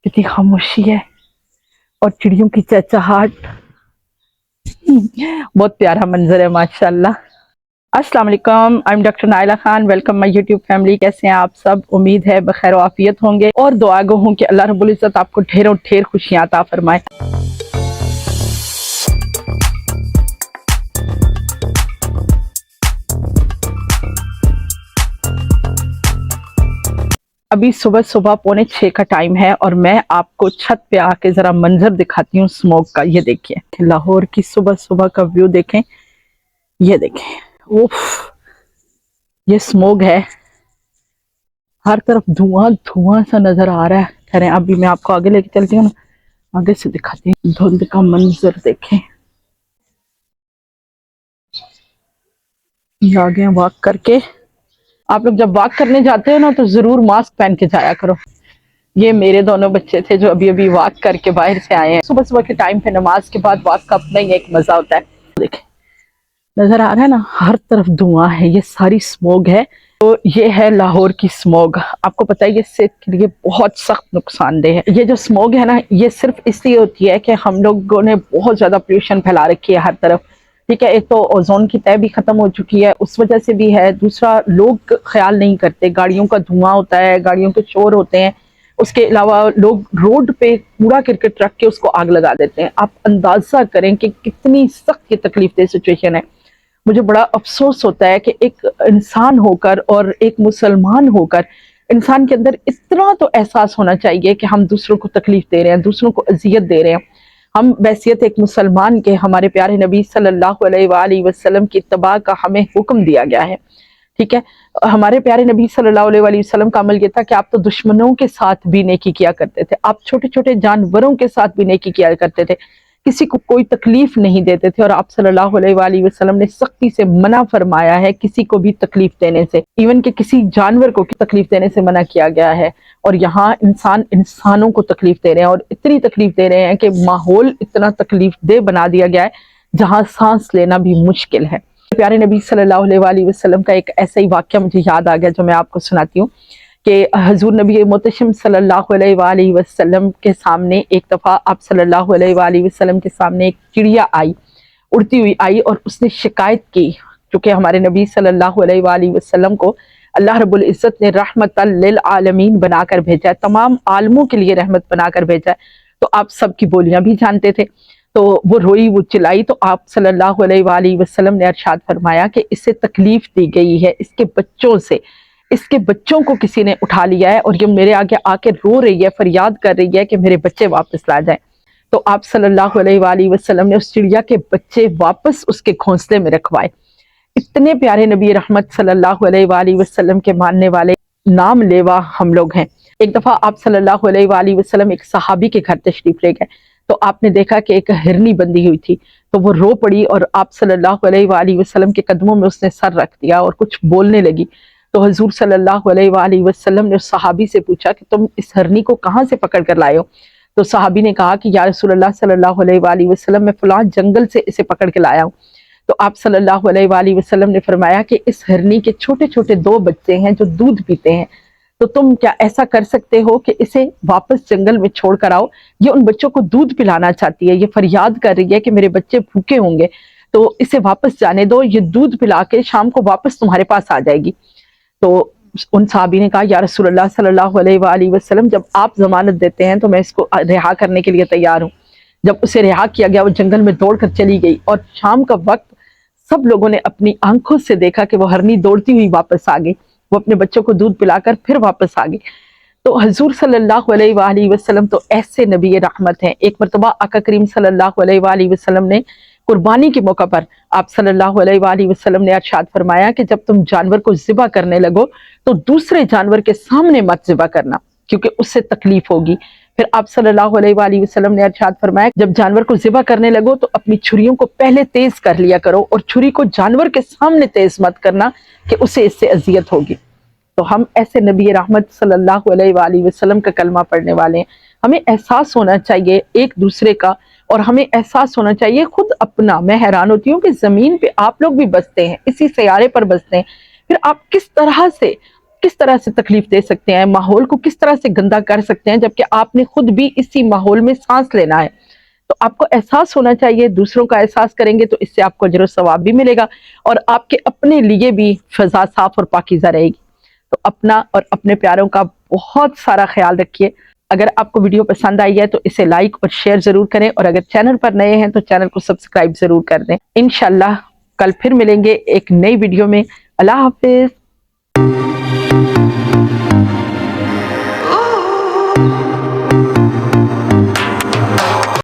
कितनी खामोशी है और चिड़ियों की चहचहाट। बहुत प्यारा मंजर है माशाल्लाह। अस्सलाम वालेकुम, I am doctor Naila Khan. Welcome my YouTube family. कैसे हैं आप सब? उम्मीद है बखैर आफियत होंगे और दुआ गो हूँ कि अल्लाह रब्बुल इज्जत आपको ढेरों ढेर खुशियां अता फरमाए। अभी सुबह सुबह 5:45 का टाइम है और मैं आपको छत पे आके जरा मंजर दिखाती हूँ स्मोक का। ये देखिए लाहौर की सुबह सुबह का व्यू देखें। ये देखें, उफ, ये स्मोक है, हर तरफ धुआं धुआं सा नजर आ रहा है। खैर अभी मैं आपको आगे लेके चलती हूँ ना, आगे से दिखाती हूँ धुंध का मंजर देखें। आगे वॉक करके, आप लोग जब वॉक करने जाते हो ना तो जरूर मास्क पहन के जाया करो। ये मेरे दोनों बच्चे थे जो अभी अभी वॉक करके बाहर से आए हैं। सुबह सुबह के टाइम पे नमाज के बाद वॉक का अपना ही एक मजा होता है। देखें, नजर आ रहा है ना, हर तरफ धुआं है, ये सारी स्मोक है। तो ये है लाहौर की स्मोक। आपको पता है ये सेहत के लिए बहुत सख्त नुकसानदेह है। ये जो स्मोक है ना, ये सिर्फ इसलिए होती है कि हम लोगों ने बहुत ज्यादा पोल्यूशन फैला रखी है हर तरफ। ठीक है, एक तो ओजोन की तह भी खत्म हो चुकी है, उस वजह से भी है। दूसरा, लोग ख्याल नहीं करते, गाड़ियों का धुआं होता है, गाड़ियों के शोर होते हैं। उसके अलावा लोग रोड पे कूड़ा करकट रख के उसको आग लगा देते हैं। आप अंदाजा करें कि कितनी सख्त ये तकलीफ दे सिचुएशन है। मुझे बड़ा अफसोस होता है कि एक इंसान होकर और एक मुसलमान होकर इंसान के अंदर इतना तो एहसास होना चाहिए कि हम दूसरों को तकलीफ दे रहे हैं, दूसरों को अजियत दे रहे हैं। हम बैसियत एक मुसलमान के हमारे प्यारे नबी सल्लल्लाहु अलैहि वसल्लम की इत्तबा का हमें हुक्म दिया गया है। ठीक है, हमारे प्यारे नबी सल्लल्लाहु अलैहि वसल्लम का अमल ये था कि आप तो दुश्मनों के साथ भी नेकी किया करते थे, आप छोटे छोटे जानवरों के साथ भी नेकी किया करते थे, किसी को कोई तकलीफ नहीं देते थे। और आप सल्लल्लाहु अलैहि वसल्लम ने सख्ती से मना फरमाया है किसी को भी तकलीफ देने से, इवन कि किसी जानवर को तकलीफ देने से मना किया गया है। और यहाँ इंसान इंसानों को तकलीफ दे रहे हैं और इतनी तकलीफ दे रहे हैं कि माहौल इतना तकलीफ दे बना दिया गया है जहाँ सांस लेना भी मुश्किल है। प्यारे नबी सल्लल्लाहु अलैहि वसल्लम का एक ऐसा ही वाक्य मुझे याद आ गया जो मैं आपको सुनाती हूँ कि हजूर नबी मुतशम सल्लल्लाहु अलैहि वसल्लम के सामने एक दफ़ा आप सल्लल्लाहु अलैहि वसल्लम के सामने एक चिड़िया आई, उड़ती हुई आई, और उसने शिकायत की। चूँकि हमारे नबी सल्लल्लाहु अलैहि वसल्लम को अल्लाह रब्बुल इज़्ज़त ने रहमतल लिल आलमीन बनाकर भेजा है, तमाम आलमों के लिए रहमत बनाकर भेजा है, तो आप सबकी बोलियां भी जानते थे। तो वो रोई, वो चिल्लाई, तो आप सल्लल्लाहु अलैहि वसल्लम ने इरशाद फरमाया कि इससे तकलीफ दी गई है, इसके बच्चों से, इसके बच्चों को किसी ने उठा लिया है और ये मेरे आगे आके रो रही है, फरियाद कर रही है कि मेरे बच्चे वापस ला जाएं। तो आप सल्लल्लाहु अलैहि वसल्लम ने उस चिड़िया के बच्चे वापस उसके घोंसले में रखवाए। इतने प्यारे नबी रहमत सल्लल्लाहु अलैहि वसल्लम के मानने वाले नाम लेवा हम लोग हैं। एक दफा आप सल्लल्लाहु अलैहि वसल्लम एक सहाबी के घर तशरीफ ले गए, तो आपने देखा कि एक हिरनी बंधी हुई थी, तो वो रो पड़ी और आप सल्लल्लाहु अलैहि वसल्लम के कदमों में उसने सर रख दिया और कुछ बोलने लगी। तो हुजूर सल्लल्लाहु अलैहि वसल्लम ने उस सहाबी से पूछा कि तुम इस हिरनी को कहाँ से पकड़ कर लाए हो? तो सहाबी ने कहा कि या रसूलल्लाह सल्लल्लाहु अलैहि वसल्लम, मैं फलां जंगल से इसे पकड़ के लाया हूँ। तो आप सल्लल्लाहु अलैहि वसल्लम ने फरमाया कि इस हिरनी के छोटे छोटे 2 बच्चे हैं जो दूध पीते हैं, तो तुम क्या ऐसा कर सकते हो कि इसे वापस जंगल में छोड़ कर आओ? ये उन बच्चों को दूध पिलाना चाहती है, ये फरियाद कर रही है कि मेरे बच्चे भूखे होंगे, तो इसे वापस जाने दो, ये दूध पिला के शाम को वापस तुम्हारे पास आ जाएगी। तो उन साहबी ने कहा, या रसूलल्लाह सल्लल्लाहु अलैहि वसल्लम, जब आप जमानत देते हैं तो मैं इसको रिहा करने के लिए तैयार हूँ। जब उसे रिहा किया गया, वो जंगल में दौड़कर चली गई और शाम का वक्त सब लोगों ने अपनी आंखों से देखा कि वो हरनी दौड़ती हुई वापस आ गई, वो अपने बच्चों को दूध पिलाकर फिर वापस आ गई। तो हजूर सल्लल्लाहु अलैहि वसल्लम तो ऐसे नबी रहमत हैं। एक मरतबा आका करीम सल्लल्लाहु अलैहि वसल्लम ने कुर्बानी के मौका पर आप सल्लल्लाहु अलैहि वसल्लम ने इरशाद फरमाया कि जब तुम जानवर को ज़िबा करने लगो तो दूसरे जानवर के सामने मत ज़िबा करना, क्योंकि उससे तकलीफ होगी। फिर आप सल्लल्लाहु अलैहि वसल्लम ने इरशाद फरमाया, जब जानवर को ज़िबा करने लगो तो अपनी छुरियों को पहले तेज कर लिया करो और छुरी को जानवर के सामने तेज मत करना कि उसे इससे अजियत होगी। तो हम ऐसे नबी रहमत सल्लल्लाहु अलैहि वसल्लम का कलमा पढ़ने वाले हैं। हमें एहसास होना चाहिए एक दूसरे का, और हमें एहसास होना चाहिए खुद अपना। मैं हैरान होती हूँ कि ज़मीन पे आप लोग भी बसते हैं, इसी सैयारे पर बसते हैं, फिर आप किस तरह से کس طرح سے تکلیف دے سکتے ہیں، ماحول کو کس طرح سے گندا کر سکتے ہیں، جبکہ آپ نے خود بھی اسی ماحول میں سانس لینا ہے۔ تو آپ کو احساس ہونا چاہیے، دوسروں کا احساس کریں گے تو اس سے آپ کو اجر و ثواب بھی ملے گا اور آپ کے اپنے لیے بھی فضا صاف اور پاکیزہ رہے گی۔ تو اپنا اور اپنے پیاروں کا بہت سارا خیال رکھیے۔ اگر آپ کو ویڈیو پسند آئی ہے تو اسے لائک اور شیئر ضرور کریں، اور اگر چینل پر نئے ہیں تو چینل کو سبسکرائب ضرور کر دیں۔ انشاءاللہ کل پھر ملیں گے ایک نئی ویڈیو میں۔ اللہ حافظ۔